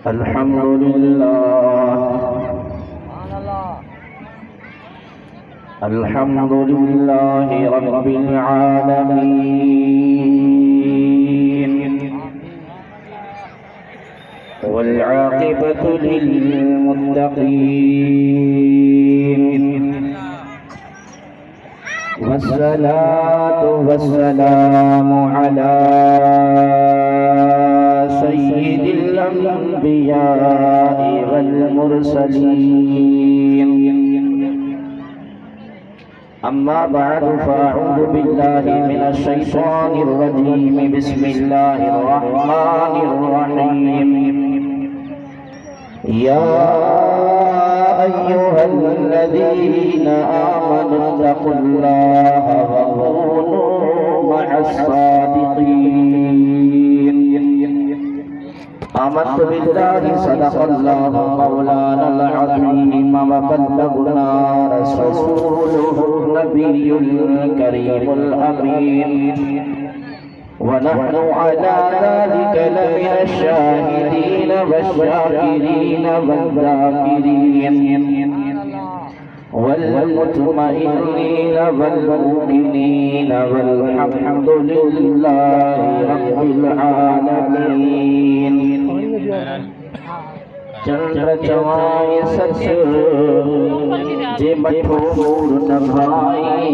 अल्हम्दुलिल्लाह रब्बिल आलमीन वल आक़िबतु लिल मुत्तक़ीन वस्सलातु वस्सलामु अला सय्यिदिल अंबिया'i वल मुरसलीन अम्मा बअदु फ़अऊज़ु बिल्लाहि मिनश शैतानिर रजीम बिस्मिल्लाहिर रहमानिर रहीम या अय्युहल्लज़ीना आमनु तक़ुल्लाहा व कूनू मअस सादिक़ीन आमन्तु बिल्लाहि सदक़ल्लाहु मौलानल अज़ीम व बल्लगना रसूलुहुन नबियुल करीमुल अमीन व नहनु अला ज़ालिका लमिनश शाहिदीन वश्शाकिरीन वज़्ज़ाकिरीन वल्मुतमइन्नीन वल्मुक़िनीन वल्हम्दुलिल्लाहि रब्बिल आलमीन चंद्र चवाए सच जे मठो न भाई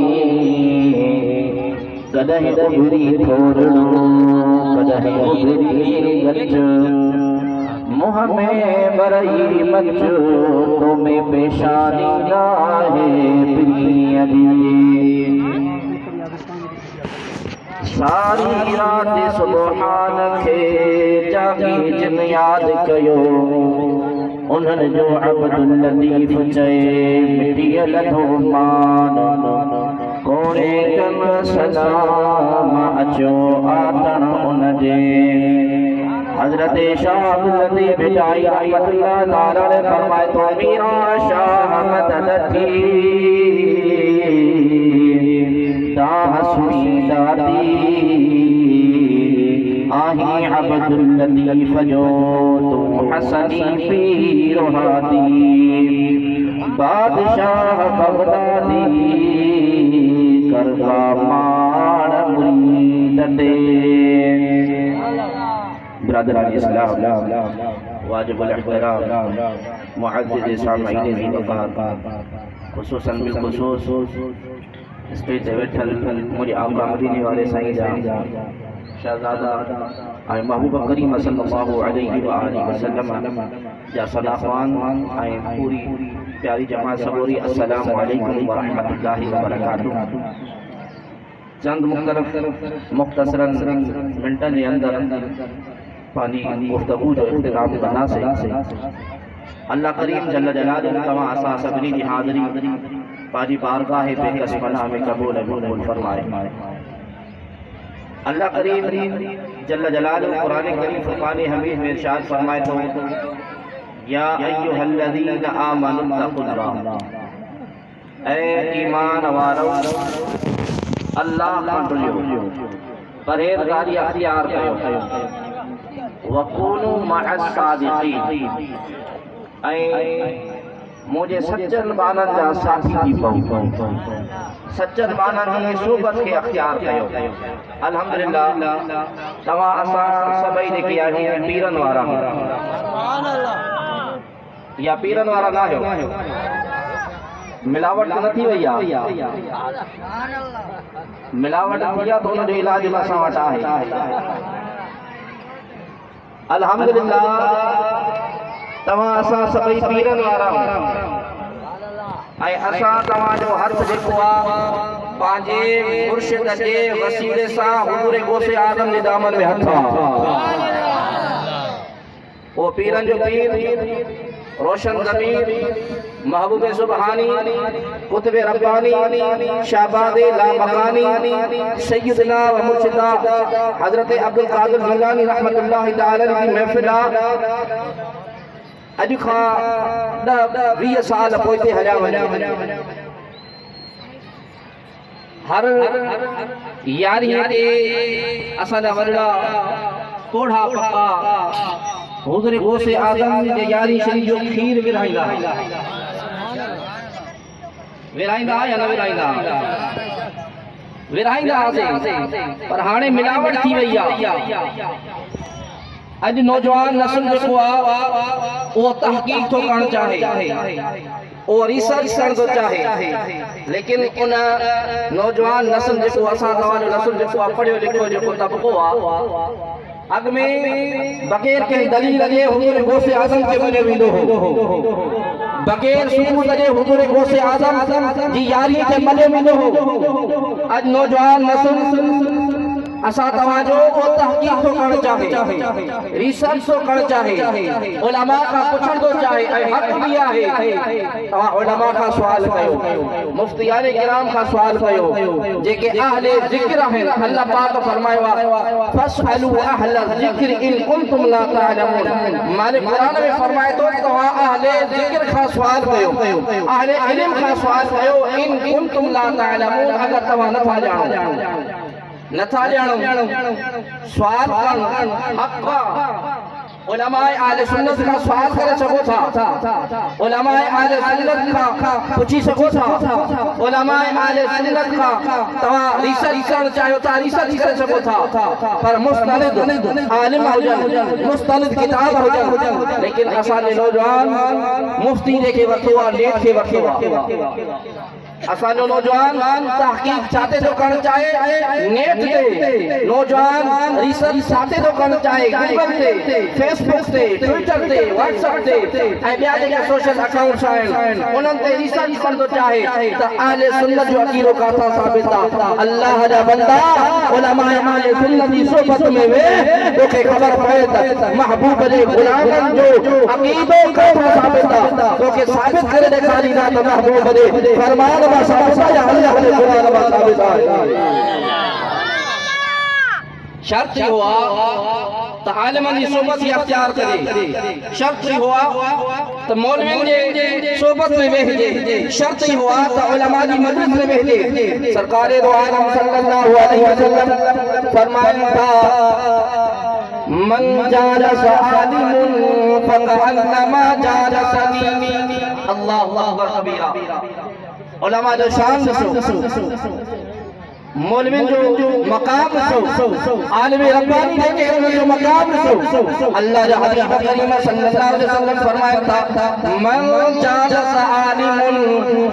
कदह बुरी थोरड़ो कदह बुरी गच मुँह में बरई मच तो में पेशानी नाहे प्रियदी सारी रात सुबहान खे जागी जिन याद कयो उन्हनि जो अब्दुल लतीफ़ चए मिटीअ लधो मान कोड़े कम सलाम अचो आतण उनजे हज़रत शाह अब्दुल लतीफ़ बिटाई रहमतुल्लाह ताला ने फरमाए तो मीरा शाह मदद थी ताहसुनी दादी आही अब्दुल लतीफ़ जो तुम हसनी पीर हादी बादशाह बगदादी करवा मान मुरीद दे बिरादरान इस्लाम वाजिबुल इहतराम मुअज़्ज़िज़ सामईन ज़िंदाबाद खुसूसन बिलखुसूस स्टेज ते वेठल मुझे आका मदीने वाले साईं जा शहजादा ऐं महबूब करीम सल्लल्लाहु अलैहि व आलिहि वसल्लम जा सदाफ़ान ऐं पूरी प्यारी जमात सबूरी अस्सलामु अलैकुम व रहमतुल्लाहि व बरकातुहू चंद मुख्तसरन मिनटन जे अंदर पानी गुफ्तगू जो इख्तिताम करना से अल्लाह करीम जल्ल जलालुहु तमाम असां सभिनी जी हाज़िरी पाजी बारगाह पे कसमना में कबूल फरमाए अल्लाह करीम जल्ल जलालुहु कुरान करीम फुरकान हमीद में इरशाद फरमाए तो या अय्युहल्लज़ीना आमनु तक़ुल्लाह ऐ ईमान वारो अल्लाह का डुलियो परहेज़गारी अख्तियार कयो वकूनू मअस सादिक़ीन ऐ मुझे सच्चन बानन जा साथी थी पऊ सच्चन बानन जी सोबत के अख्तियार कयो अल्हम्दुलिल्लाह तवा असा सबई ने किया है पीरन वारा सुभान अल्लाह या पीरन वारा ना हो मिलावट न थी वई आ सुभान अल्लाह मिलावट किया तो उन जो इलाज असा वट आहे अल्हम्दुलिल्लाह तवा असा सबई पीरन वारा ऐं असा तवा जो हथ जेको आ पांजे मुर्शिद जे वसीले सा हुजूर गौसे आदम जे दामन में हथ ओ पीरन जो पीर रोशन ज़मीर महबूब सुबहानी कुतुब रब्बानी शाहबाद लामकानी सय्यदना व मुर्शिदा हजरत अब्दुल कादिर जिलानी रहमतुल्लाह तआला की महफिल अज खां 20 साल पोइते हलिया वञे हर यारी ते असां जा वॾा कोढ़ा पप्पा हुज़ूर गौसे आज़म जे यारी शरीफ जो खीर विराईंदा या न विराईंदा विराईंदा पर हाणे मिलावट थी वई आहे। अॼु नौजवान नस्ल जेको आहे उहो तहक़ीक़ थो करणु चाहे, वो रिसर्च करण थो चाहे, लेकिन उन नौजवान नस्ल जेको असां तव्हांजो नस्ल जेको आहे पढ़ियो लिखियो जेको तबक़ो आहे अॻ में बग़ैर कंहिं दलील जे हुज़ूर गौसे आज़म खे मञियो वेंदो हो, बग़ैर सबूत जे हुज़ूर गौसे आज़म जी यारी खे मञियो वेंदो हो। अॼु नौजवान नस्ल असा तवाजो वो तहकीक तो करण चाहे, रिसर्च तो करण चाहे, उलमा का पुछण तो चाहे, हक भी आहे तवा उलमा का सवाल कयो, मुफ्तियान किराम का सवाल कयो, जेके अहले जिक्र हैं। अल्लाह पाक फरमायो फसअलु अहल जिक्र इन कुंतुम ला तअलमून। माने कुरान में फरमाए तो तवा अहले जिक्र का सवाल कयो, अहले इल्म का सवाल कयो इन कुंतुम ला तअलमून, अगर तवा नथा ॼाणो नथा ॼाणो सवाल करणु हक़ आहे। उलमाए आले सुन्नत का सवाल करे सघो था, उलमाए आले सुन्नत का पुछी सघो था, उलमाए आले सुन्नत का तव्हां रिसर्च करणु चाहियो था रिसर्च करे सघो था, पर मुस्तनिद आलिम हुजनि, मुस्तनिद किताब हुजनि। लेकिन असांजे नौजवान मुफ्ती जेके वरितो आहे नेट खे वरितो आहे। असांजो नौजवान तहकीक चाहते तो करण चाहे नेट ते, नौजवान रिसर्च चाहते तो करण चाहे गूगल ते, फेसबुक ते, ट्विटर ते, व्हाट्सएप ते ऐं ॿिया जेके सोशल अकाउंट्स आहिनि उन्हनि ते रिसर्च करण थो चाहे त अहले सुन्नत जो अक़ीदो काथा साबित आहे। अल्लाह जा बंदा उलमा अहले सुन्नत जी सोबत में वेह, तोखे ख़बर पए त महबूब जे गुलामनि जो अक़ीदो काथा साबित आहे, तोखे साबित करे ॾेखारींदा त महबूब जे फरमान शर्त हुआ तो आलिमन की सोबत ही अख्तियार करे, शर्त ही हुआ तो मौलवियों के सोबत में बैठे, शर्त ही हुआ तो उलमा की मजलिस में बैठे। सरकार दो आलम सल्लल्लाहु अलैहि वसल्लम फरमाया था मन जालस आलिमुन फकअन्नमा जालसनी। अल्लाहु अकबर कबीरा। उलमा जो शान दसो, मौलवी जो मकाम दसो, आलिम रब्बानी देखे जो मकाम दसो। अल्लाह जो हबीब करीम सल्लल्लाहु अलैहि वसल्लम फरमाया था मन जालस आलिमुन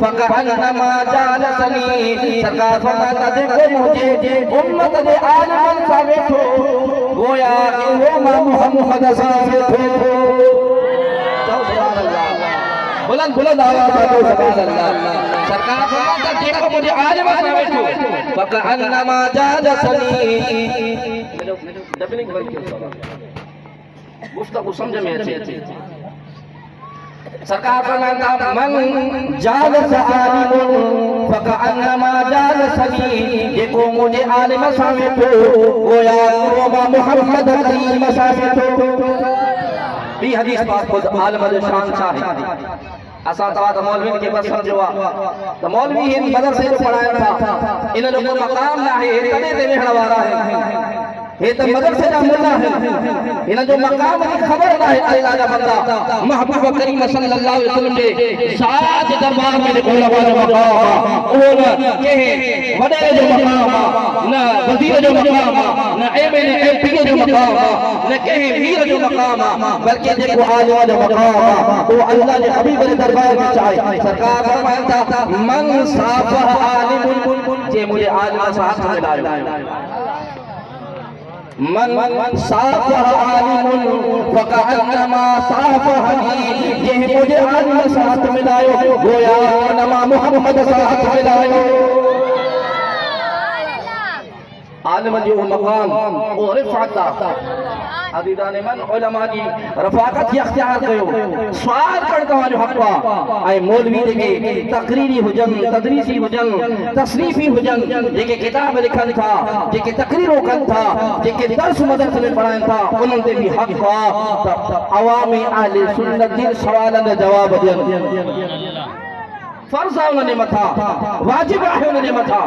फकअन्नमा जालसनी। सरकार फरमाता देखो मुझे उम्मत दे आलिमन सा बैठो गोया कि वो मोहम्मद सा बैठो। बुलंद बुलंद आवाज में सुभान अल्लाह। सरकार फरमाता देखो मुझे आलिम सा बैठो फकअन्नमा जालसनी। डबलिंग बंद क्यों गुफ्तगू समझ में अच्छे। सरकार फरमाता मन जालस आलिमुन फकअन्नमा जालसनी। देखो मुझे आलिम सा बैठो गोया वो मोहम्मद करीम सा बैठो। भी हदीस पाक खुद आलिम जो शान छा है। असा तवा तो मौलवी के बस समझो तो मौलवी इन मदरसे जो पढ़ाया था इन लोगों को मकाम ना है कदे ते वेहण वाला है, ये तो मदरसे का मुल्ला है, इन जो मकाम की खबर ना है। अल्लाह का बंदा महबूब करीम सल्लल्लाहु अलैहि वसल्लम ने साज दरबार में उलमा जो मकाम वो न के वडे जो मकाम न वजीर जो मकाम न एमएलए एमपी जो मकाम न के वीर जो मकाम, बल्कि देखो आलिम जो मकाम वो अल्लाह के हबीब के दरबार में चाहे। सरकार फरमाता मन साफह आलिमुन जे मुझे आलिम साथ मिलायो। मन साफह आलिमुन फकअन्नमा साफहनी। जे मुझे आलिम साथ मिलायो गोया नमा मोहम्मद साथ मिलायो। आलिम जो मकाम और रिफ़अत अदीदान मन उलमा की रफ़ाकत इख्तियार कयो। सवाल करण तव्हांजो हक़ आहे। ऐं मौलवी जेके तकरीरी हुजनि, तदरीसी हुजनि, तसनीफ़ी हुजनि, जेके किताब लिखनि था, जेके तकरीरूं कनि था, जेके दर्स मदरसे में पढ़ाइनि था, उन्हनि ते बि हक़ आहे त अवामी अहले सुन्नत जे सवालनि जा जवाब ॾियनि। फर्ज़ आहे उन्हनि जे मथां, वाजिब आहे उन्हनि जे मथां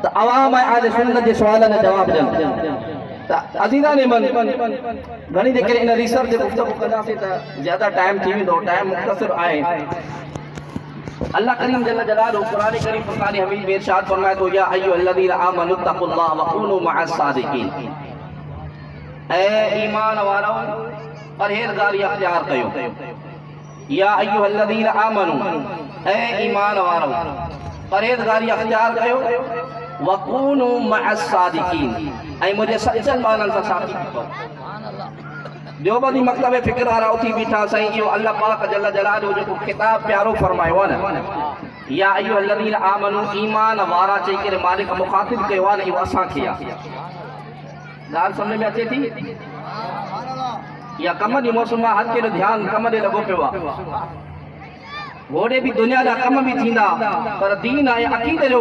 त अवाम अहले सुन्नत जे सवालनि जा जवाब ॾियनि। अजीजा ने मन घणी देखे इन रिसर्च गुफ्तगू कंदासीं त ज्यादा टाइम थी वेंदो, टाइम मुख्तसर आहे। अल्लाह करीम जल्ल जलालहू कुरान करीम फुरकान हमीद में इरशाद फरमाए तो या अय्युहल्लज़ीना आमनु तक़ुल्लाह व कूनू मअस सादिकीन, ए ईमान वालो परहेज़गारी अख्तियार कयो। या अय्युहल्लज़ीना आमनु, ए ईमान वालो परहेज़गारी अख्तियार कयो। वकूनु मअस सादिकीन, ऐं मुझे सच्चन मानन सां साथी थो। देवबंदी मकतब फिक्र वारा उथी बीठा साईं इहो अल्लाह पाक जल्ल जलालहू जो खिताब प्यारो फरमायो आहे न, या अय्युहल्लज़ीना आमनु, ईमान वारा चई करे मालिक मुखातिब कयो आहे न, इहो असांखे आहे। ॻाल्हि सम्झ में अचे थी? या कम जी मौसम आहे, हर केरो ध्यानु कम ॾे लॻो पियो आहे। घोड़े भी दुनिया जा कम भी थींदा, पर दीन ऐं अक़ीदे जो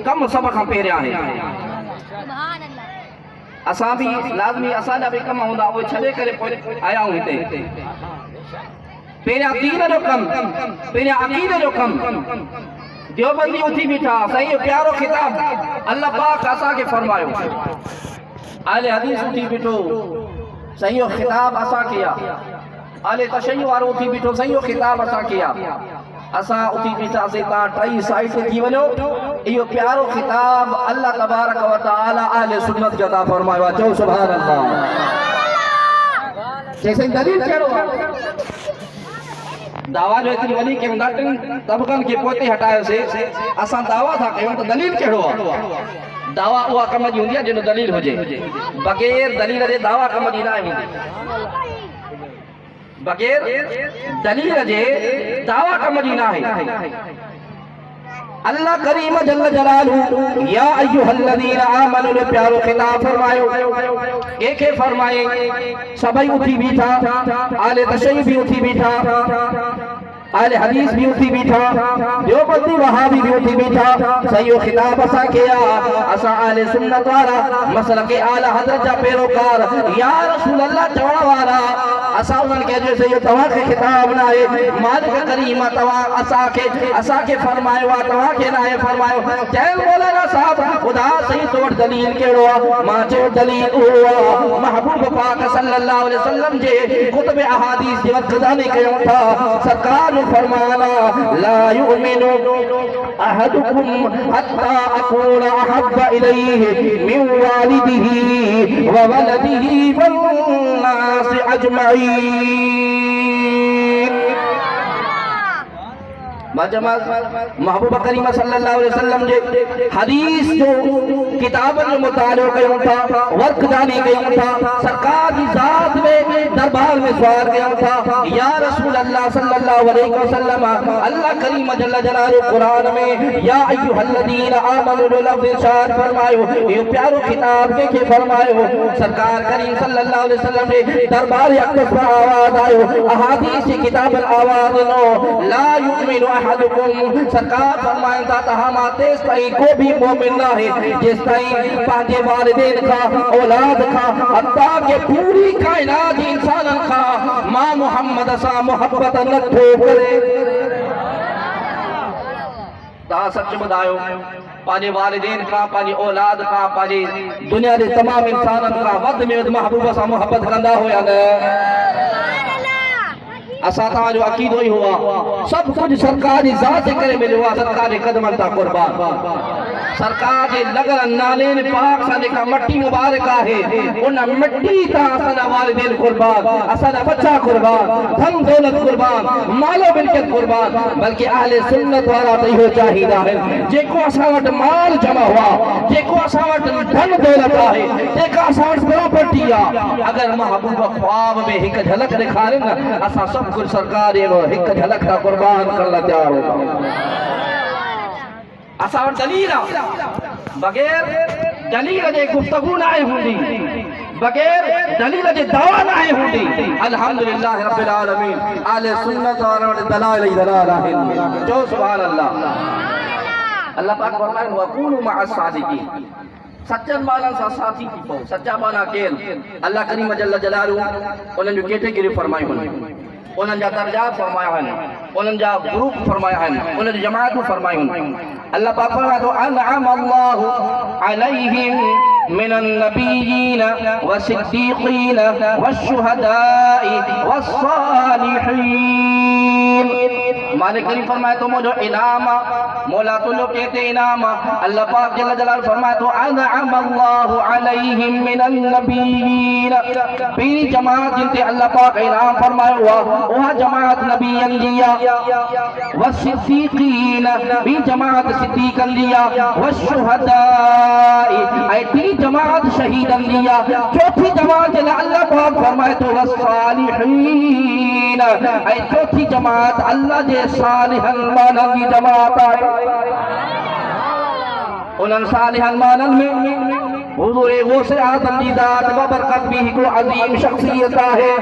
कम सब खां पहिरियां आहे। असां भी लाज़मी असांजा भी कम हूंदा, उहे छॾे करे पोइ आया आहियूं हिते। पहिरियां दीन जो कम, पहिरियां अक़ीदे जो कम। देवबंदी उथी बीठा साईं, इहो प्यारो खिताब अल्लाह पाक असांखे फरमायो। आले हदीस उथी बीठो साईं, इहो खिताब असांखे आहे। आले तशय्युअ वारो उथी बीठो साईं, इहो खिताब असांखे आहे। असां उथी बीठासीं, तव्हां टई साइड ते थी वञो। इहो प्यारो खिताब अल्लाह तबारक व तआला अहले सुन्नत जो अता फरमायो आहे। चओ सुभान अल्लाह। जैसे दलील कहिड़ो आहे? दावा जो एतिरी वॾी कयूं था, टिनि तबक़नि खे पोइ ते हटायोसीं। असां दावा था कयूं त दलील कहिड़ो आहे? दावा उहा कम जी हूंदी आहे जिन दलील हुजे, बग़ैर दलील जे दावा कम जी न हूंदी। बगैर दलील जे दावा कम जी ना है। अल्लाह करीम जल्ल जलालहू या अय्युहल्लज़ीना आमनु ने प्यारो खिताब फरमायो। के फरमाए? सभई उठी बीठा, आले तशय्युअ भी उठी बीठा, आले हदीस भी उठी बीठा, देवबंदी वहाबी भी उठी बीठा। सही खिताब असांखे आहे। असां आले सुन्नत वारा मसलक आला हज़रत जा पैरोकार या रसूल अल्लाह चवण वारा असां उन्हनि खे जो सही तव्हांखे खिताब न आहे, मालिक करीम तव्हां असांखे फरमायो आहे, तव्हांखे न आहे फरमायो। चयो मौलाना साहब ख़ुदा सही तो वटि दलील कहिड़ो आहे? मां चयो दलील उहो आहे, महबूब पाक सल्लल्लाहु अलैहि वसल्लम जे कुतुब अहादीस जी ख़ज़ाने कयूं था। सरकार फरमाना ला युमिनु अहदुकुम हत्ता अकून अहब्ब इलैहि मिन वालिदिही व वलदिही वन्नास अजमईन। महबूब करीम सल्लल्लाहु अलैहि वसल्लम जे हदीस जो किताबन जो मुतालो कयूं था, वर्क जानी कयूं था। सरकार की जात में दरबार में सवाल कयूं था, या रसूल अल्लाह सल्लल्लाहु अलैहि वसल्लम। अल्लाह करीम जल्ल जलालहू कुरान में या अय्युहल्लज़ीना आमनु लफ़्ज़ इरशाद फरमायो। ये प्यारो खिताब के फरमायो। सरकार करीम सल्लल्लाहु अलैहि वसल्लम ने दरबार अक़दस में आवाज आयो, अहादीस की किताब आवाज नो ला युमिनु सरकार फरमाइन था तहां तेस ताईं को भी मोमिन न है जिस ताईं पंहिंजे वालिदैन खां औलाद खां हत्ता के पूरी कायनात इंसानन खां मां मोहम्मद सां मोहब्बत नथो करे। तव्हां सच ॿुधायो, पंहिंजे वालिदैन खां, पंहिंजी औलाद खां, पंहिंजी दुनिया जे तमामु इंसाननि खां वधि में वधि महबूब सां मोहब्बत कंदा हुया न? असां तव्हांजो अक़ीदो ई हुआ, सभु कुझु सरकार जी ज़ात करे मिलियो आहे। सरकार जे क़दमनि तां क़ुर्बान, सरकार जे लॻल नालेन पाक सां जेका मट्टी मुबारक आहे, उन मिट्टी तां असांजा वालिदैन क़ुर्बान, असांजा बच्चा क़ुर्बान, धन दौलत क़ुर्बान, मालो मिल्कियत क़ुर्बान। बल्कि अहले सुन्नत वारा त इहो चाहींदा आहिनि, जेको असां वटि माल जमा हुआ, जेको असां वटि धन दौलत आहे, जेका असां वटि प्रॉपर्टी आहे, अगरि महबूब ख्वाब में हिकु झलक ॾेखारे न, असां सभु कुछ सरकार एक झलक का कुर्बान करना तैयार होगा। असां वटि दलील आहे, बगैर दलील जे गुफ्तगू न आहे हूंदी, बगैर दलील जे दावा न आहे हूंदी। अल्हम्दुलिल्लाह रब्बिल आलमीन, आले सुन्नत वारा वटि दलाइल ई दलाल आहिनि। जो सुभान अल्लाह। अल्लाह पाक फरमाए वकूनु मअस सादिकीन, सच्चन मानन सां साथी थी पओ। सच्चा माना केर? अल्लाह करीम जल्ल जलालहू उन्हनि जो कैटेगरी फरमायूं आहिनि, उन्हनि जा दर्जात फरमाया आहिनि, उन्हनि जा ग्रुप फरमाया आहिनि, उन्हनि जमातूं फरमायूं आहिनि। अल्लाह पाक फरमाए थो अनअम अल्लाहु अलैहिम मिनन नबिय्यीन वसिद्दीक़ीन वश्शुहदाई वस्सालिहीन। मालिक करीम फरमाए तो मुझे इनाम मौला तो लोग कहते इनाम अल्लाह पाक जल्ल जलाल फरमाए तो अनअमल्लाहु अलैहिम मिनन नबिय्यीन। पीरी जमात जिनते अल्लाह पाक इनाम फरमाए हुआ वह जमात नबियन लिया, वसिद्दीक़ीन भी जमात सिद्दीक़न लिया, वश्शुहदाई ऐ ती जमात शहीदन लिया, चौथी जमात जिन्हें अल्लाह पाक फरमाए तो वस्सालिहीन ऐ चौथी जमात अल्लाह जे सालिहन मानन की जमात है। उन सालिहन मानन में हुजूर गौसे आदम की जात बबरकत भी को अजीम शख्सियत है।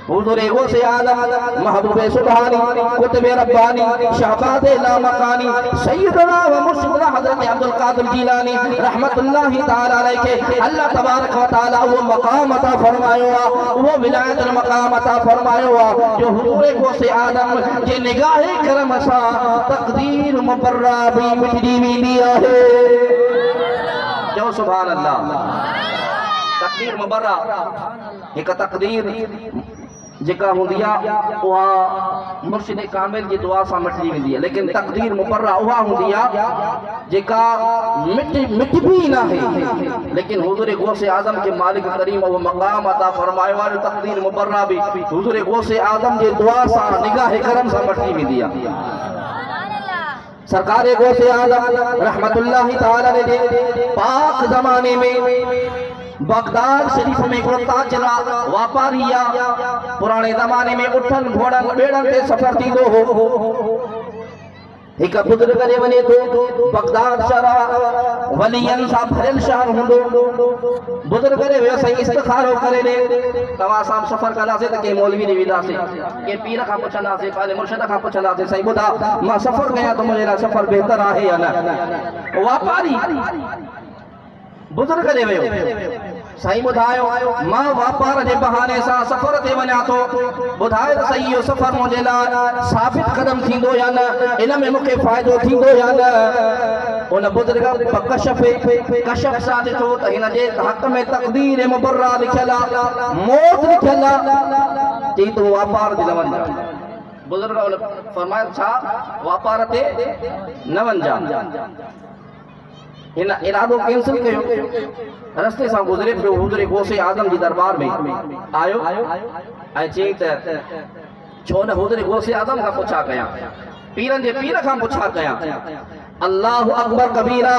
हुजूर गौसे आदम महबूब सुभानी कुतुब रब्बानी शहबाज लामकानी सैयदना व मुर्शिदना हजरत अब्दुल कादिर जिलानी रहमतुल्लाहि तआला अलैहि के अल्लाह तबारक व तआला वो मकाम अता फरमायो, वो विलायत मकाम अता फरमायो जो हुजूर गौसे आदम जे निगाहे करम सा तकदीर मुबर्रा भी मिटदी दिया है। जो सुभान अल्लाह। तकदीर मुबर्रा एक तकदीर जेका हुंदिया उहा मुर्शिद कामिल की दुआ सां मिटजी वेंदी है, लेकिन तकदीर मुबर्रा उहा हुंदिया जेका मिट भी ना है, लेकिन हुजूर गौसे आदम के मालिक करीम वो मकाम अता फरमायो वाली तकदीर मुबर्रा भी हुजूर गौसे आदम जे दुआ सां निगाह करम सां मिटजी वेंदी है। सरकार गौसे आदम रहमतुल्लाहि तआला ने पाक जमाने में बगदाद शरीफ में गुरता चला वापारिया पुराने जमाने में उठन घोड़न बेड़न ते सफर थींदो हो। एक बुजुर्ग करे वने तो बगदाद शहर वलियन सा भरियल शहर हुंदो। बुजुर्ग करे वे सही इस्तिखारो करे ने तवा सां सफर कंदा से त के मौलवी ने विदा से के पीर का पुछंदा से पहले मुर्शिद का पुछंदा से सही बुधा मां सफर गया तो मुझे सफर बेहतर है या ना। वापारी बुजुर्ग करे वे सही बुधायो मां वापार जे बहाने सा सफर ते वना तो बुधाए त सही यो सफर मुझे ला साबित कदम थींदो या न, इन में मुके फायदो थींदो या न। उन बुजुर्ग कशफ सा ॾिठो त हिन जे हक़ में तकदीर मुबर्रा लिखियल मौत लिखियल चई तो वापार ते न वञ। बुजुर्ग फरमायो छा वापार ते न वञ। इन इरादो कैंसिल कयो, रस्ते सां गुज़रे पियो हुजूर गौसे आदम जी दरबार में आयो ऐं चई त छो न हुजूर गौसे आदम खां पुछा कया, पीरन जे पीर खां पुछा कया। अल्लाहु अकबर कबीरा।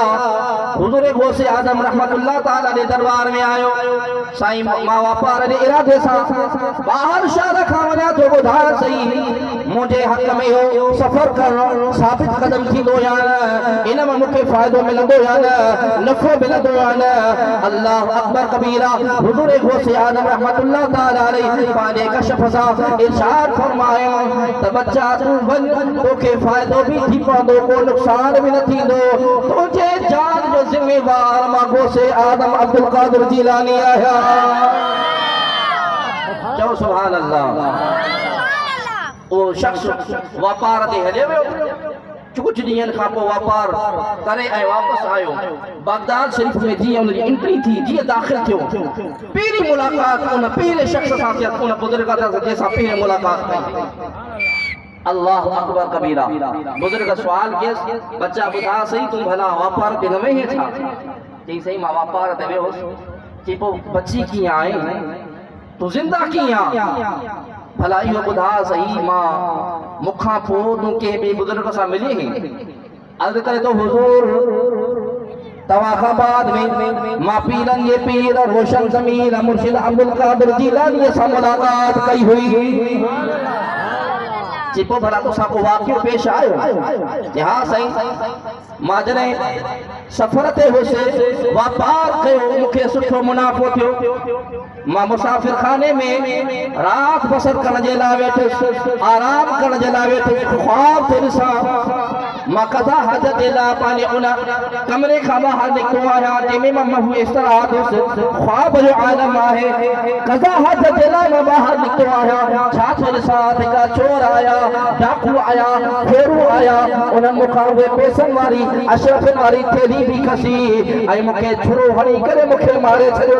हुजूर गौसे आदम रहमतुल्लाह तआला जे दरबार में आयो साईं मां वापार जे इरादे सां बाहर शहर खां वञा तो ॿुधा सही मुझे हक़ में हो सफर करणो साबित कदम थींदो या न, इन में मूंखे फ़ाइदो मिलंदो या न, नफ़ो मिलंदो या न। अल्लाह अकबर कबीरा। हुजूर गौसे आदम रहमतुल्लाह तआला अलैहि पंहिंजे कशफ सां इरशाद फरमायो त बच्चा तूं वञ तोखे फ़ाइदो भी थी पवंदो को नुक़सान भी न थींदो। तुझे जान जो ज़िम्मेवार मां गौसे आदम अब्दुल कादिर जिलानी आहियां। चओ सुभान अल्लाह। वो शख्स वापार ते हले वियो, कुछ ॾींहंनि खां पोइ वापार करे ऐं वापसि आयो। बगदाद शरीफ में जीअं उनजी एंट्री थी, जीअं दाख़िल थियो पहिरीं मुलाक़ात उन पहिरें शख्स सां थियसि, उन बुज़ुर्ग सां जंहिंसां पहिरीं मुलाक़ात कई। अल्लाह अकबर कबीरा। बुजुर्ग सवाल कयसि बच्चा ॿुधा सही तूं भला वापार ते न वेहीं छा? चई सही मां वापार ते वियोसि। चई पोइ बची कीअं आहे, तूं ज़िंदा कीअं आहे? भला इहो ॿुधा सही मां मूंखां पोइ तूं कंहिं ॿिए बुज़ुर्ग सां मिली हैं? अर्ज़ करे तो हुज़ूर तव्हां खां बाद में मां पीरनि जे पीर रोशन ज़मीन मुर्शिद अब्दुल कादिर जिलानी सां मुलाक़ात कई हुई। चिपो भला तो साको वाक़ियो पेश आयो? हाँ सही मां जॾहिं सफ़र ते हुउसि वापार कयो मूंखे सुठो मुनाफ़ो थियो। मां मुसाफ़िर खाने में रात बसर करण जे लाइ वेठुसि, आराम करण जे लाइ वेठुसि। ख्वाब ते ॾिसां मां कदा हाजत ला पाने उना कमरे का बाहर निकलो आया जिमे मम्मा इस तरह ख्वाब जो आलम आहे कदा हाजत ला मैं बाहर निकलो आया छाछ साथ का चोर आया डाकू आया फेरू आया उन मुखावे पैसन वाली अशरफ वाली थेली भी खसी आई मुके छुरो हणी करे मुखे मारे छयो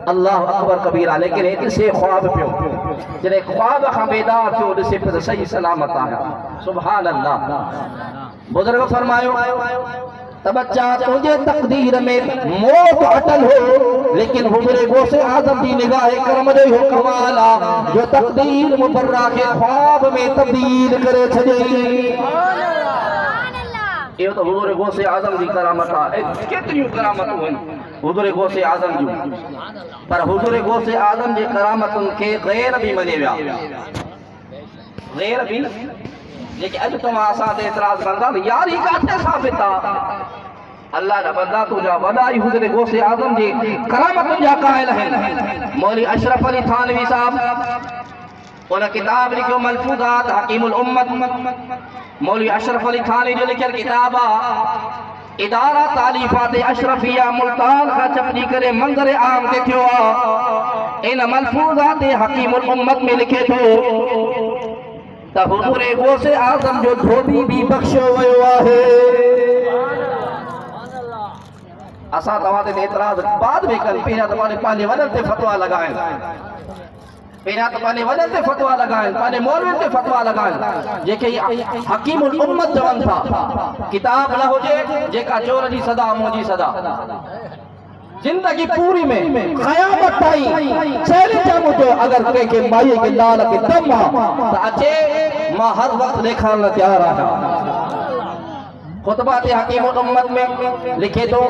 अल्लाह अकबर कबीरा लेकिन एक से ख्वाब पियो जरे ख्वाब का बेदार थियो उसे पर सही सलामत आया सुभान अल्लाह बुजुर्ग फरमायो तब बच्चा तुझे तकदीर में मौत अटल हो लेकिन हुजूर गौसे आजम की निगाह करम जो हो कमाला जो तकदीर मुबर्रा के ख्वाब में तब्दील करे छजे ये तो हुजूर गौसे आजम की करामत है कितनी करामत हुई हुजूर गौसे आजम जी पर हुजूर गौसे आजम जी करामतन के गैर भी मने विया गैर भी लेकिन अज तुम आसा ते इतराज कंदा यार ही काथे साबित आ अल्लाह दा बंदा तुझा वडाई हुजूर गौसे आजम जी करामतन जा कायल है मौलवी अशरफ अली थानवी साहब उन किताब लिखो मलफूजात हकीमुल उम्मत मौलवी अशरफ अली थानवी जो लिखल किताब इदारा तालीफात अशरफिया मुल्तान का चपड़ी करे मंजर आम के थियो इन मलफूजात हकीमुल उम्मत में लिखे तो त हुजूर गौसे आजम जो धोबी भी बख्शो वयो आहे असा तवा ते एतराज बाद में कर पहिरा तुम्हारे पाले वदन ते फतवा लगाए पहिरा तुम्हारे वदन ते फतवा लगाए पाले मौलवी ते फतवा लगाए जेके हकीमुल उम्मत जवन था किताब न होजे जेका चोर जी सदा मोजी सदा जिंदगी पूरी में कयामत ताई चैलेंज मुझे अगर के माई के लाल के दम त अचे मां हर वक्त देखण तैयार आहियां खुतबात हकीमुल उम्मत में लिखे तो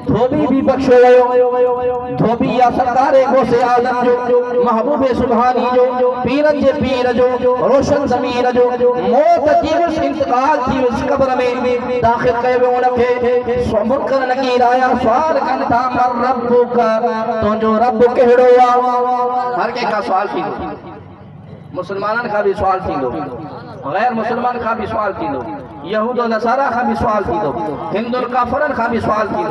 धोबी भी बख्शो वयो धोबी या सरकार गौसे आजम जो महबूब सुभानी जो पीरन जे पीर जो रोशन ज़मीर जो मौत जी उस इंतकाल थी उस कब्र में दाखिल कयो वियो उनखे मुनकर नकीर आया सवाल कन था मर रब्बुका तो जो रब केड़ो आ हर के का सवाल थी मुसलमानन का भी सवाल थी गैर मुसलमान का भी सवाल थी यहूद और नसारा का भी सवाल थी दो हिंदू काफरन का भी सवाल थी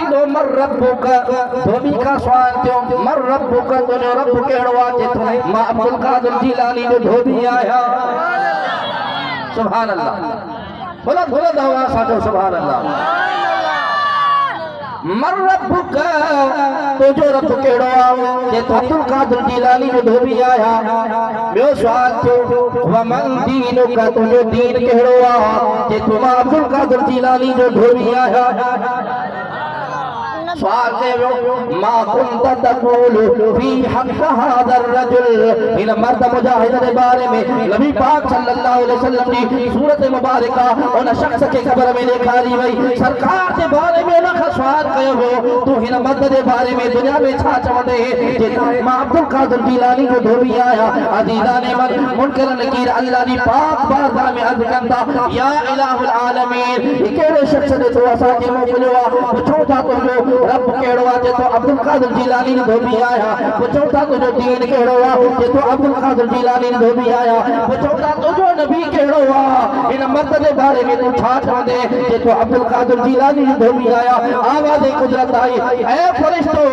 दो मर रब्बुका धोबी का सवाल थियो मर रब्बुका तो जो रब केड़ो आजे तो मां अब्दुल कादिर जिलानी जो धोबी आया सुभान अल्लाह बुलंद बुलंद आवाज साचो सुभान अल्लाह मर रब्बुका तो जो रब केड़ो आ जे तो अब्दुल कादिर जिलानी जो धोबी आया बियो सवाल थियो व मन दीनुका तो जो दीन केड़ो आ जे तो अब्दुल कादिर जिलानी जो धोबी आया सवाल दे मा कुंत तक़ूलु फी हक़ हादर रजुल इन मर्द मुजाहिद के बारे में नबी पाक सल्लल्लाहु अलैहि वसल्लम की सूरत मुबारका उन शख्स के कब्र में दिखाई वई सरकार के बारे में उन सवाल कयो हो तू इन मर्द के बारे में दुनिया में छा चवंदे जे मां अब्दुल कादिर जिलानी जो धोबी आया अजीजाने मन मुनकर नकीर अल्लाह दी पाक बारगाह में अर्ज कंदा या इलाहुल आलमीन केड़े शख्स ने तो असा के मोकलियो आ पुछो था तो रब केड़ो आ जे तो अब्दुल कादिर जिलानी ने धोबी आया पुछो था तो जो दीन केड़ो आ जे तो अब्दुल कादिर जिलानी ने धोबी आया पुछो था तो जो नबी केड़ो आ इन मर्द के बारे में तू छा चवंदे जे तो अब्दुल कादिर जिलानी ने धोबी आया आवाज़ कुदरत आई ए फरिश्तो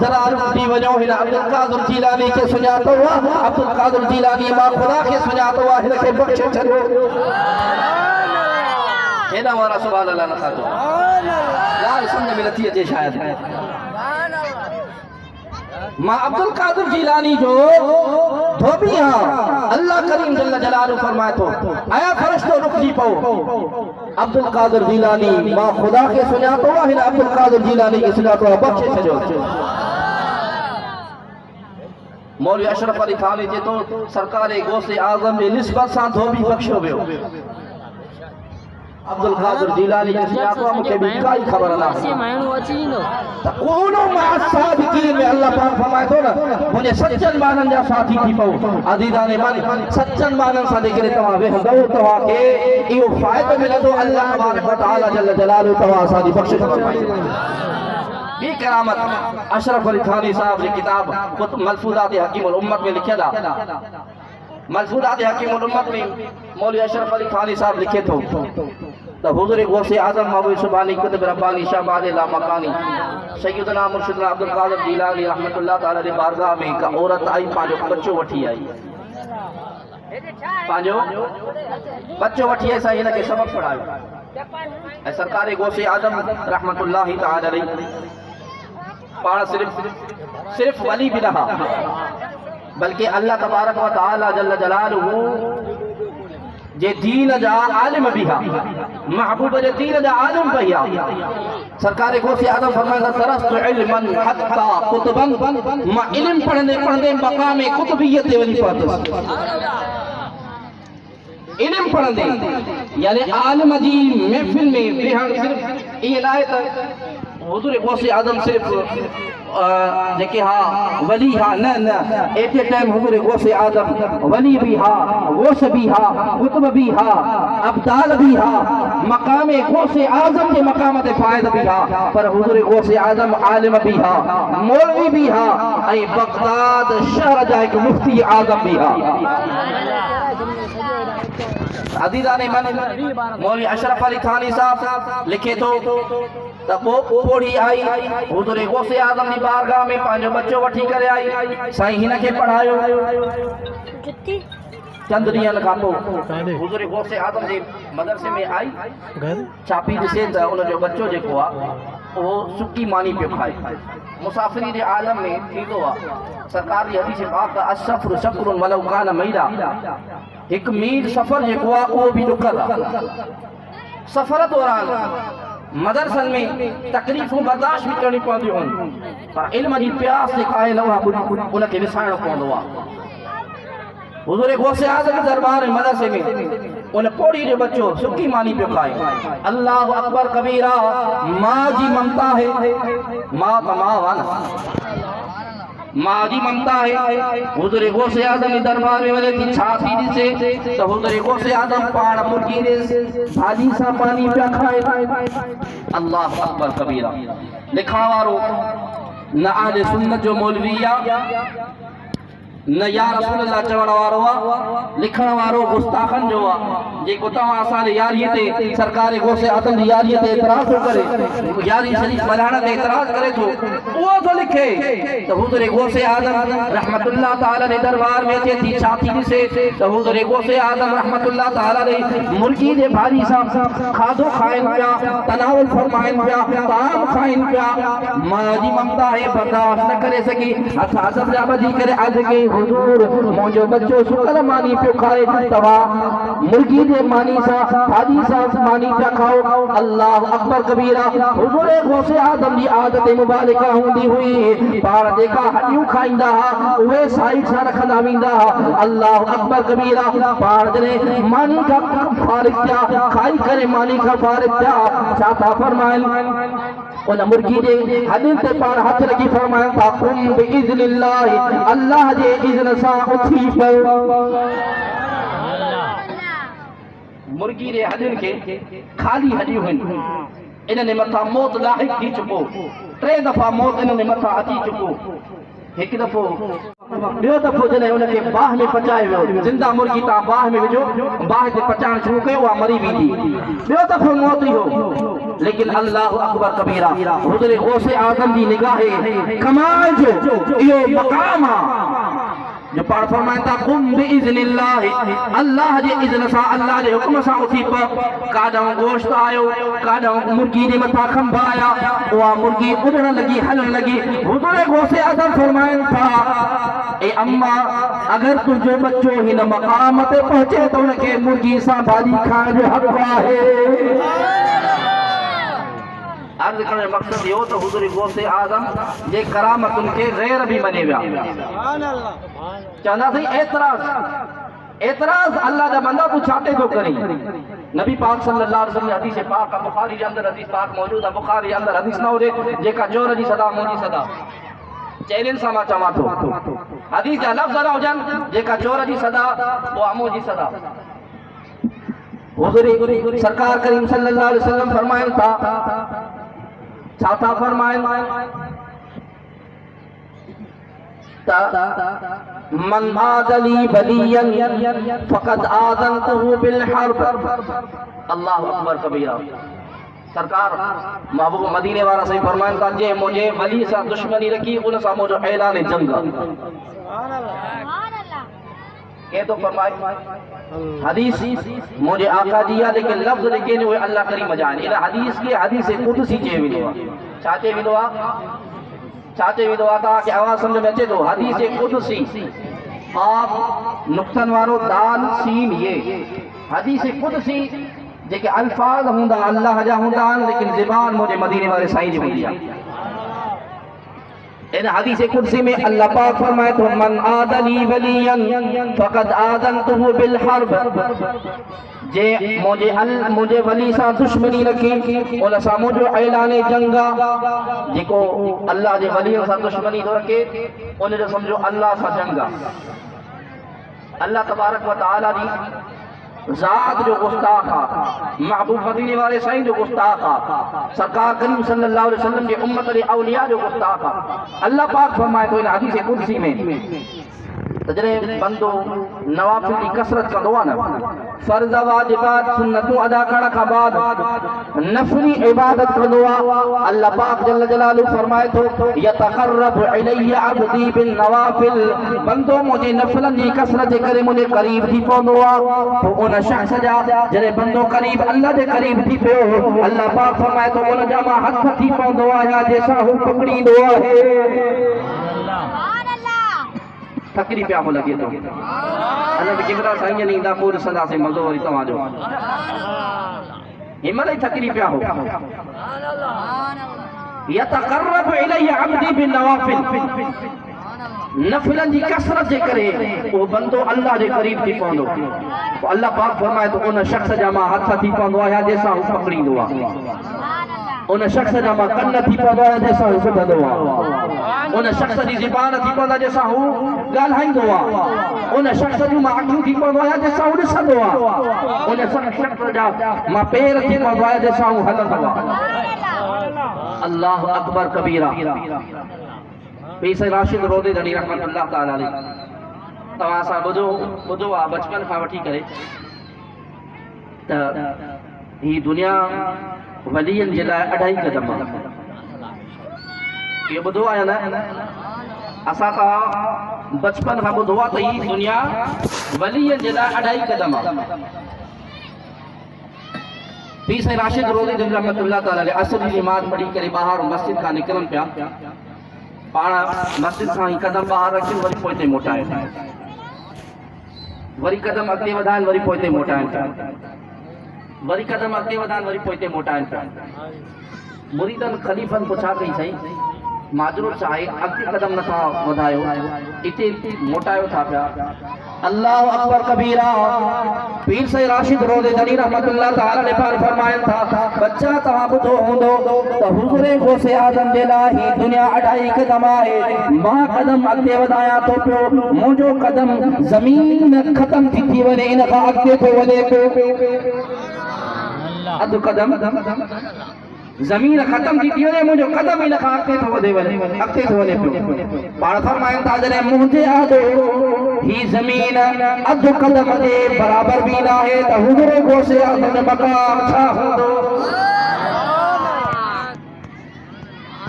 जरा रुकी वजो इन अब्दुल कादिर जिलानी के सुञातो आ अब्दुल कादिर जिलानी मां खुदा के सुञातो आ हिन के बख्शे छॾियो हेॾा वारा सुभान अल्लाह न खातो यार समझ में नथी अचे शायद मां अब्दुल कादिर जिलानी जो धोबी हां अल्लाह करीम जल्ल जलालहू फरमाए तो आया फरिश्तो रुक जी पओ अब्दुल कादिर जिलानी मां खुदा के सुञातो हिन अब्दुल कादिर जिलानी के सुञातो बख्शे छॾियो मौलवी अशरफ अली थानवी जे तो सरकार गौसे आजम जे निस्बत सां धोबी बख्शो वियो अब्दुल कादिर जिलानी के सुञातो मूंखे बि काई ख़बर न त कोनो सादिकीन में अल्लाह पाक फरमाए थो न मुझे सच्चन मानन जा साथी थी पओ अजीजाने मन सच्चन मानन सां जेकॾहिं तव्हां वेहंदव तव्हां खे इहो फ़ाइदो मिलंदो अल्लाह तबारक व तआला जल्ल जलालहू तव्हां असांजी बख़्शिश फरमाईंदो ये करामत अशरफ अली थानवी साहब की किताब मलफूजात हकीमुल उम्मत में लिखियल आहे मलफूजात हकीमुल उम्मत में मौलवी अशरफ अली थानी साहब लिखे तो हुज़ूर गौसे आज़म महबूब सुभानी कुतुब रब्बानी शाहबाद लामकानी सैयदना मुर्शिदना अब्दुल कादिर जिलानी रहमतुल्लाह तआला दी बारगाह में का औरत आई पांजो बच्चो वठी आई पांजो बच्चो वठी आई साईं के सबक पढ़ायो ऐ सरकार गौसे आज़म रहमतुल्लाह तआला अलैहि पाण सिर्फ वली भी रहा बल्कि अल्लाह तबारक व तआला जल्ल जलालुहु जे दीन जा आलिम भी हा महबूब जे दीन जा आलिम भी हा सरकार गौसे आज़म फरमाया तरस्तु इल्मन हत्ता कुतबन मां इल्म पढ़ने पढ़ने मकाम कुतुबियत ते वली पहुंचस इल्म पढ़ने यानी आलिम जी महफिल में बेहण सिर्फ ये लाए त हुज़ूर गौसे आज़म सिर्फ जेके हा वली हा न एट ए टाइम हुज़ूर गौसे आज़म वली भी हा गौस भी हा कुतुब भी हा अब्दाल भी हा मकाम गौसे आज़म के मकाम ते फायद भी हा पर हुज़ूर गौसे आज़म आलिम भी हा मौलवी भी हा ऐं बगदाद शहर जा एक मुफ्ती आज़म भी हा अज़ीज़ान मन मौलवी अशरफ अली थानी साहब लिखे तो पोड़ी आई हुज़ूर गौसे आज़म की बारगाह में पांजो बच्चो वठी करे आई साईं हिन के पढ़ायो चंद ॾींहंनि खां पोइ हुज़ूर गौसे आज़म जे मदरसे में आई छापी ॾिसे त उन जो बच्चो जेको आहे वो सुकी मानी पियो खाए मुसाफ़िरी जे आलम में थींदो आहे सरकार जी हदीस पाक असफ़रु शकुरुन वलौ कान मईदा एक मील सफ़र जेको आहे उहो बि ॾुखियल आहे सफ़र दौरान मदरसन में तकलीफ़ूं बर्दाश्त भी करनी पवंदियूं आहिनि पर इल्म जी प्यास जेका आहे न उहा उनखे विसाइणो पवंदो आहे हुज़ूर गौसे आज़म के दरबार में मदरसे में उन पोड़ी जो बच्चो सुकी मानी पियो खाए अल्लाह अकबर कबीरा माँ जी ममता है माँ का माँ वाला माँ जी ममता है हुज़ूर गौसे आज़म के दरबार में वञे थी छा थी ॾिसे तो हुज़ूर गौसे आज़म पाण मुर्गी रे भाॼी सां पानी पिया खाए अल्लाह अकबर कबीरा लिखण वारो न आले सुन्नत जो मौलवी आहे न या रसूल अल्लाह चवण वारो आहे लिखण वारो गुस्ताखन जो आहे जेको तव्हां असांजे यारीअ ते सरकार गौसे आज़म जी यारीअ ते एतराज़ थो करे यारी शरीफ़ मल्हाइण ते एतराज़ करे थो उहो थो लिखे त हुज़ूर गौसे आज़म रहमतुल्लाह तआला जे दरबार में अचे थी छा थी ॾिसे त हुज़ूर गौसे आज़म रहमतुल्लाह तआला जे मुर्गी जे भाॼी सां खाधो खाइनि पिया तनावुल फरमाइनि पिया ताम खाइनि पिया मां जी ममता है बर्दाश्त न करे सघी हथ अदब जा ॿधी करे अर्ज़ कई हुज़ूर मुंहिंजो बच्चो सुकल मानी पियो खाए तव्हां मुर्गी जे मानी सां भाॼी सां मानी पिया खाओ अल्लाह अकबर कबीरा हुज़ूर गौसे आज़म जी आदत मुबारक हूंदी हुई पाण जेका हॾियूं खाईंदा हुआ उहे साइड सां रखंदा वेंदा हुआ अल्लाह अकबर कबीरा पाण जॾहिं मानी खां फारिग थिया खाई करे मानी खां फारिग थिया छा था फरमाइनि उन मुर्गी जे हॾियुनि ते पाण हथ रखी फरमाइनि था कुम बिइज़्निल्लाह अल्लाह जे इज़्न सां उथी पियो मुर्गी जे हॾियुनि खे ख़ाली हॾियूं आहिनि इन्हनि मथां मौत लाहिक थी चुको 3 दफ़ा मौत इन्हनि मथां अची चुको हिकु दफ़ो ॿियो दफ़ो जॾहिं उनखे बाह में पचाए वियो ज़िंदा मुर्गी तव्हां बाह में विझो बाह ते पचाइण शुरू कयो उहा मरी वेंदी ॿियो दफ़ो मौत ई हो लेकिन अल्लाह अकबर कबीरा हुज़ूर गौसे आज़म जी निगाहे कमाल जो इहो मक़ाम आहे जो पाण फरमाइनि था कुम बिइज़्निल्लाह अल्लाह जे इज़्न सां अल्लाह जे हुक्म सां उथी प काॾों गोश्त आयो काॾों मुर्गी जे मथां खंभ आया उहा मुर्गी उॾण लॻी हलण लॻी हुज़ूर गौसे आज़म फरमाइनि था ए अम्मा अगर तुंहिंजो बच्चो हिन मक़ाम ते पहुचे त उनखे मुर्गी सां भाॼी खाइण जो हक़ आहे अर्ज करने मकसद यो तो हुज़ूर गौसे आज़म जे करामतुन के गैर भी मने विया चवंदा थी एतराज़ अल्लाह जा बंदा तू छाते तो करी नबी पाक सल्लल्लाहु अलैहि वसल्लम हदीस पाक बुखारी जे अंदर हदीस पाक मौजूद है बुखारी जे अंदर हदीस न हुजे जेका जोर जी सदा मुंहिंजी सदा चैलेंज सां मां चवां थो हदीस जा लफ़्ज़ न हुजनि जेका जोर जी सदा उहा मुंहिंजी सदा हुज़ूर सरकार करीम सल्लल्लाहु अलैहि वसल्लम फरमाइनि था छा था फरमाइनि मन आदली वलियन फकद आज़नतहु बिल हर्ब। अल्लाह अकबर कबीरा। सरकार महबूब मदीने वाला सही फरमान था जे मुझे वली सा दुश्मनी रखी उन सा मुझे ऐलान जंग। ये तो फरमाए हदीस मुझे आका दिया लेकिन लफ्ज लेके वो अल्लाह करीम जाने इन हदीस के हदीस कुदसी चे विदवा चाचे विदवा का कि आवाज समझ में अचे तो हदीस कुदसी आप नुक्तन वारो दाल सीन ये हदीस कुदसी जेके अल्फाज हुंदा अल्लाह जा हुंदा लेकिन ज़बान मुझे मदीने वाले साईं जी हुंदी आहे। इन हदीस कुदसी में अल्लाह पाक फरमाए तो मन आदली वलियन फकद आज़नतहु बिल हर्ब। जे मुझे वली सा दुश्मनी रखी उन सा मुझो ऐलान जंगा। जेको अल्लाह जे वली सा दुश्मनी तो रखे उन जो समझो अल्लाह सा जंगा। अल्लाह तबारक व तआला दी ज़ात जो गुस्ताख आ महबूब मदीने वाले साईं जो गुस्ताख आ सरकार करीम सल्लल्लाहु अलैहि वसल्लम के उम्मत औलिया जो गुस्ताख आ। अल्लाह पाक फरमाए तो इन हदीस कुदसी में तजरे बंदो नवाफिल की कसरत कंदो आ न फर्ज़ वाजिबात सुन्नतों अदा करण खां बाद नफली इबादत कंदो आ। अल्लाह पाक जल्ल जलालहु फरमाए तो यतक़र्रबु इलैया अब्दी बिन नवाफिल। बंदो मुझे नफलन की कसरत जे करे मुझे करीब थी पवंदो आ तो उन शख्स जा जरे बंदो करीब अल्लाह जे करीब थी पियो अल्लाह पाक फरमाए तो उन जा मां हथ थी पवंदो आ या जैसा हू पकड़ींदो आहे। थकरी पिया हो लगे तो अल्लाह के किबरा साईं ने इंदा पूर सदा से मज़ो वरी तवा जो हिम्मत ही थकरी पिया हो। यतक़र्रब इलैया अब्दी बिन नवाफिल। नफलन की कसरत जे करे वो बंदो अल्लाह जे करीब थी पवंदो तो अल्लाह पाक फरमाए तो उन शख्स जा मां हथ थी पवंदो आहे जैसा हू पकड़ींदो आहे। उन शख्स जा मां कन थी पवंदो आहे जैसा हू ॿुधंदो आहे। उन शख्स जी ज़बान थी पवंदो आहे जैसा हू ॻाल्हाईंदो आहे। उन शख्स जूं मां अखियूं थी पवंदो आहे जैसा हू ॾिसंदो आहे। उन शख्स जा मां पेर थी पवंदो आहे जैसा हू हलंदो आहे। अल्लाह अकबर कबीरा। पीर राशिद रोज़े दड़ी रहमतुल्लाह ताला अलैह तव्हां सां ॿुधो आहे बचपन खां वठी करे त ही दुनिया वलियन जे लाइ अढाई कदम आहे। ये ॿुधो आहे न असां खां बचपन खां ॿुधो आहे त ही दुनिया वलियन जे लाइ अढाई कदम आहे। पीर राशिद रोज़े दड़ी रहमतुल्लाह ताला अलैह असर जी नमाज़ पढ़ी करे ॿाहिरि मस्जिद खां निकिरनि पिया पाण मस्जिद खां ही कदम ॿाहिरि रखनि वरी पोइते मोटाइनि वरी कदम अॻिते वधाइनि वरी पोइते मोटाइनि वरी कदम अॻिते वधाइनि वरी पोइते मोटाइनि पिया। मुरीदनि ख़लीफ़नि पुछा कई साईं माजरो चाहे अॻिते कदम नथा वधायो इते मोटायो था पिया। अल्लाह अकबर कबीरा। पीर साईं राशिद रोज़े दड़ी रहमतुल्लाह ताला अलैह पाक फरमायनि था बच्चा तव्हां ॿुधो हूंदो त हुज़ूरे गौसे आज़म जे लाइ ही दुनिया अढाई कदम आहे। मां कदम अॻिते वधायां थो पियो मुंहिंजो कदम ज़मीन ख़तम थी वञे इन खां अॻिते थो वञे पियो। अधु कदम जमीन खत्म थी वञे मुंहिंजो कदम इन खां अॻिते थो वधे अॻिते थो वञे पियो। पाण फरमाइनि था जॾहिं मुंहिंजे आदो ही ज़मीन अधु कदम जे बराबर बि न आहे त हुज़ूरे गौसे आज़म जो मक़ाम छा हूंदो।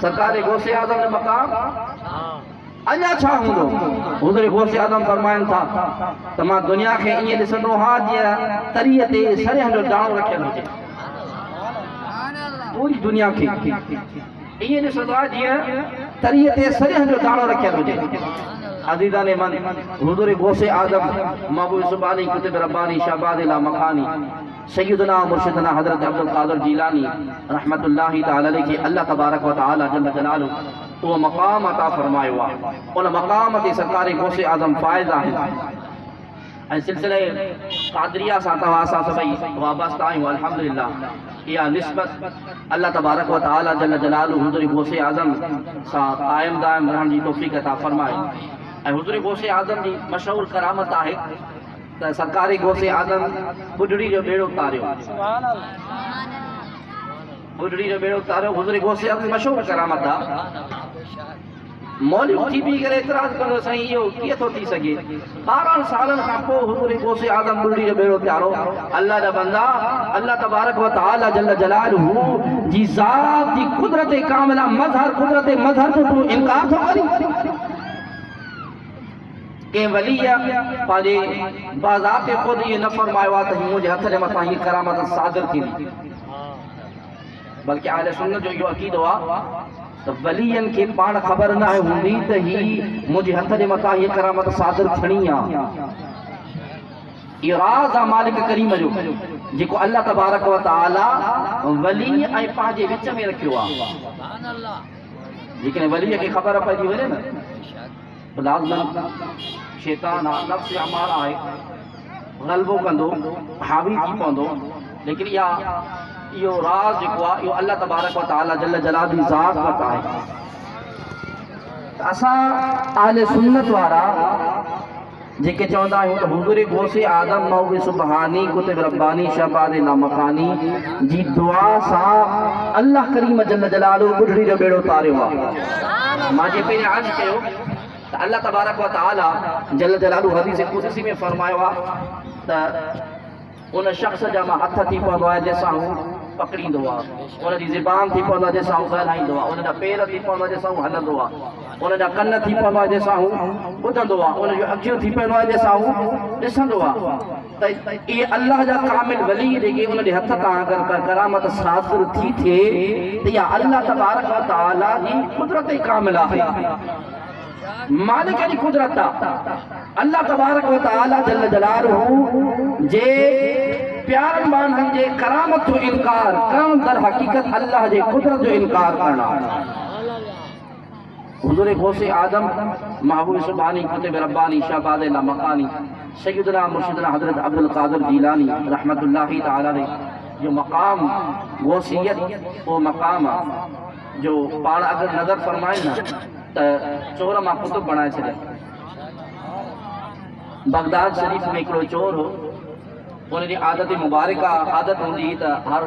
सरकार गौसे आज़म जो मक़ाम अञा छा हूंदो। हुज़ूरे गौसे आज़म फरमाइनि था त मां दुनिया खे ईअं ॾिसंदो हा जीअं तरीअ ते सरियं जो दाणो रखियलु हुजे। पूरी दुनिया के ये ॾिसंदो आहे जीअं तरीअ ते सरियं जो दाणो रखियलु हुजे। अज़ीज़ान मन हुज़ूर गौसे आज़म महबूब सुबानी कुतुब रब्बानी शहबादिला मकानी सैयदना मुर्शिदना हज़रत अब्दुल क़ादिर जीलानी रहमतुल्लाहि तआला अलैहि के अल्लाह तबारक व तआला जल्ल जलालहु वो मक़ाम अता फरमायो आहे। उन मक़ाम ते सरकार गौसे आज़म फ़ाइज़ आहे। सिलसिले क़ादरिया सां तव्हां सां सभई वाबस्ता आहियूं अल्हम्दुलिल्लाह। या निस्बत अल्लाह तबारक व तआला जल्ल जलालहु हुज़ूर गौसे आज़म सां क़ाइम दाइम रहण जी तौफ़ीक़ अता फरमाए। ऐं हुज़ूर गौसे आज़म जी मशहूर करामत आहे त सरकारी गौसे आज़म बुढ़ड़ी जो बेड़ो तारियो। बुढ़ड़ी जो बेड़ो तारियो हुज़ूर गौसे आज़म मशहूर करामत आहे। मौली उठी भी करे एतराज करो साईं इहो कीअं थो थी सघे। 12 सालनि खां पोइ हुज़ूर गौसे आज़म बुलड़ी जो बेड़ो प्यारो अल्लाह जा बंदा अल्लाह तबारक व तआला जल्ल जलालहू जी ज़ात जी कुदरत कामिला कुदरत मज़हर तो तू इनकार थो करी। के वली पाजे बाज़ात खुद ये न फरमायो आहे त मुंहिंजे हथ जे मथां हीअ करामत सादिर थींदी, बल्कि अहले सुन्नत जो इहो अक़ीदो आहे त वलियन के पाण ख़बर न हूंदी त ही मुंहिंजे हथ जे मथां हीअ करामत सादिर थियणी आहे। इहो राज़ आहे मालिक करीम जो जेको अल्लाह तबारक व तआला वली ऐं पंहिंजे विच में रखियो आहे। जेकॾहिं वलीअ खे ख़बर पइजी वञे न लाज़िमन शैतान आहे नफ़्स अमारा आहे ग़लबो कंदो हावी थी पवंदो, लेकिन इहो राज़ जेको आहे इहो अल्लाह तबारक व तआला जल्ल जलालहू जी ज़ात वटि आहे। असां अहले सुन्नत वारा जेके चवंदा आहियूं त हुज़ूर गौसे आदम मौगे सुबहानी कुतुब रब्बानी शहबाद लामकानी जी दुआ सां अल्लाह करीम जल्ल जलालहू बुढ़ड़ी जो बेड़ो तारियो आहे। मां जे पहिरियों अर्ज़ कयो त अल्लाह तबारक व तआला जल्ल जलालहू हदीस कुदसी में फरमायो आहे त उन शख्स जा मां हथ थी पवंदो आहे जंहिंसां हू पकड़ींदो आहे, उनजी ज़बान थी पवंदो आहे जंहिंसां हू ॻाल्हाईंदो आहे, उनजा पेर थी पवंदो आहे जंहिंसां हू हलंदो आहे, उनजा कन थी पवंदो आहे जंहिंसां हू ॿुधंदो आहे, उनजूं अखियूं थी पवंदो आहे जंहिंसां हू ॾिसंदो आहे। त इहे अल्लाह जा कामिल वली जेके उनजे हथ तां अगरि करामत सादिर थी थिए त इहा अल्लाह तबारक व तआला जी कुदरत कामिल आहे, मालिक जी कुदरत आहे। अल्लाह तबारक व तआला जल्ल जलालहू जे प्यारनि माण्हुनि जे करामत जो इनकार करण दर हकीकत अल्लाह जे कुदरत जो इनकार करना। हुज़ूर गौसे आदम महबूब सुबानी कुतुब रब्बानी शहबाद लामकानी सैयदना मुर्शिदना हज़रत अब्दुल कादिर जीलानी रहमतुल्लाहि तआला अलैह जो मकाम गौसियत वो मकाम आहे जो पाण अगर नज़र फरमाए न त चोर मां कुतुब बणाए छॾे। बगदाद शरीफ में हिकिड़ो चोर हो, उनजी आदत मुबारक आदत हूंदी त हर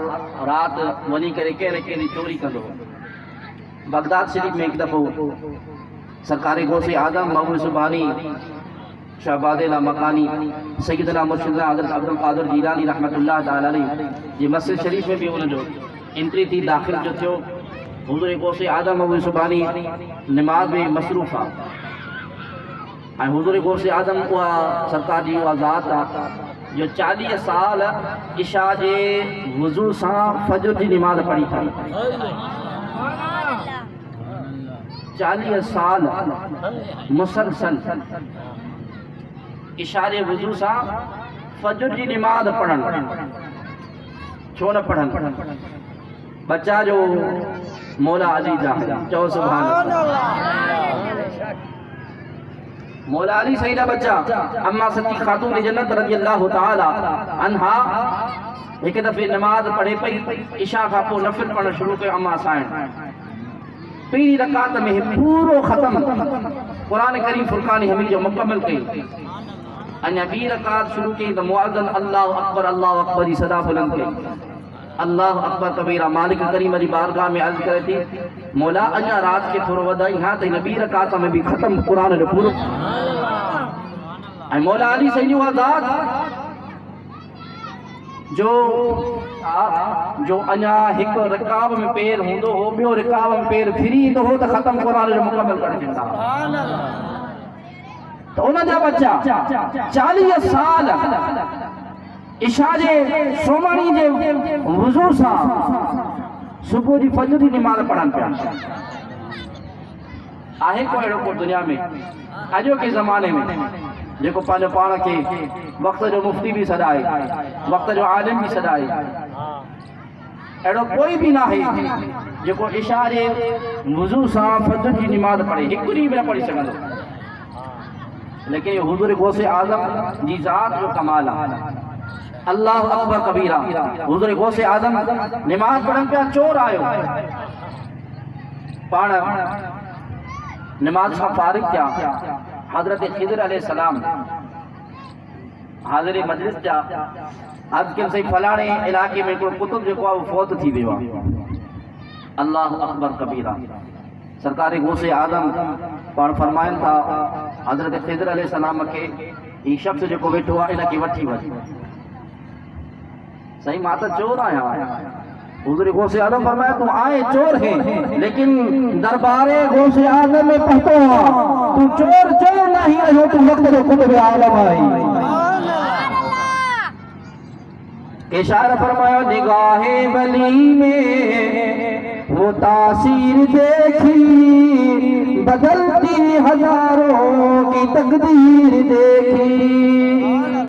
रात वञी करे कंहिं न कंहिं चोरी कंदो हो। बगदाद शरीफ में हिकु दफ़ो सरकारी गौसे आदम महबूब सुबहानी शहबाद लामकानी सैयदना मुर्शिदना हज़रत अब्दुल कादिर जीलानी रहमतुल्लाह तआला अलैह जी मस्जिद शरीफ में भी उनजो एंट्री थी दाख़िल जो थियो। हुज़ूर गौसे आदम महबूब सुबहानी नमाज में मसरूफ़ आहे ऐं हुज़ूर गौसे आदम उहा सरकार जी उहा ज़ात आहे जो 40 साल इशा जे वुज़ू सां फजर जी नमाज़ पढ़ी थी। 40 साल मुसलसल इशा जे वुज़ू सां फजर जी नमाज़ पढ़नि, छो न पढ़नि? बच्चा जो मौला अली जा चओ सुभान अल्लाह। मौला अली सईदा बच्चा अम्मा सती खातून जन्नत रज़ी अल्लाह तआला अन्हा एक दफ़े नमाज पढ़े पई, इशा खां पोइ नफ़िल पढ़णु शुरू कयो। अम्मा साईं पहिरीं रकात में पूरो ख़त्म क़ुरान करीम फुरक़ान हमीद जो मुकम्मल कई। अञा ॿी रकात शुरू कई त मुअज़्ज़िन अल्लाहु अकबर जी सदा बुलंद कई। अल्लाह अकबर कबीरा। मालिक करीम जी बारगाह में अर्ज़ करे थी मौला अञा रात के थोरो वधाई हाँ त हिन ॿी रकात में भी ख़त्म क़ुरान जो पूरो। ऐं मौला अली सही उहा ज़ात जो अञा हिकु रिकाब में पेर हूंदो हो, ॿियो रिकाब में पेर फिरी ईंदो हो त ख़त्म क़ुरान जो मुकम्मल करे ॾींदा। त उन जा बच्चा 40 साल इशा जे सोमणी जे वुज़ू सां सुबुह जी फजर जी नमाज़ पढ़नि पिया। आहे को अहिड़ो को दुनिया में अॼोके ज़माने में जेको पंहिंजो पाण खे वक़्त जो मुफ़्ती बि सॾाए, वक़्त जो आलिम बि सॾाए? अहिड़ो कोई बि न आहे जेको इशा जे वुज़ू सां फजर जी नमाज़ पढ़े, हिकु ॾींहुं बि न पढ़ी सघंदो। लेकिन ये हुज़ूर गौसे आज़म जी ज़ात जो कमाल आहे। अल्लाह अकबर कबीरा। हुज़ूर गौसे आज़म नमाज पढ़नि पिया, चोर आयो। पाण नमाज खां फारिग थिया, हज़रत खिज़र अलैहिस्सलाम हाज़िर मजलिस जा अर्ज़ कयो सही फलाणे इलाइक़े में हिकिड़ो कुतुब जेको आहे उहो फौत थी वियो आहे। अल्लाह अकबर कबीरा। सरकारी गौसे आदम पाण फरमाइन था हजरत खिदर अलैहिस्सलाम के ई शख्स जो वेठो आहे इनके वठी वठी सही मां त चोर आया हुजूर गौसे आदम फरमाया तू आए चोर है लेकिन दरबारे गौसे आदम में पहुंचो तू चोर चोर नहीं रहो तू वक्त जो खुद में आलम आई के शायर फरमाया निगाहे वली में वो तासीर देखी बदलती हजारों की तकदीर देखी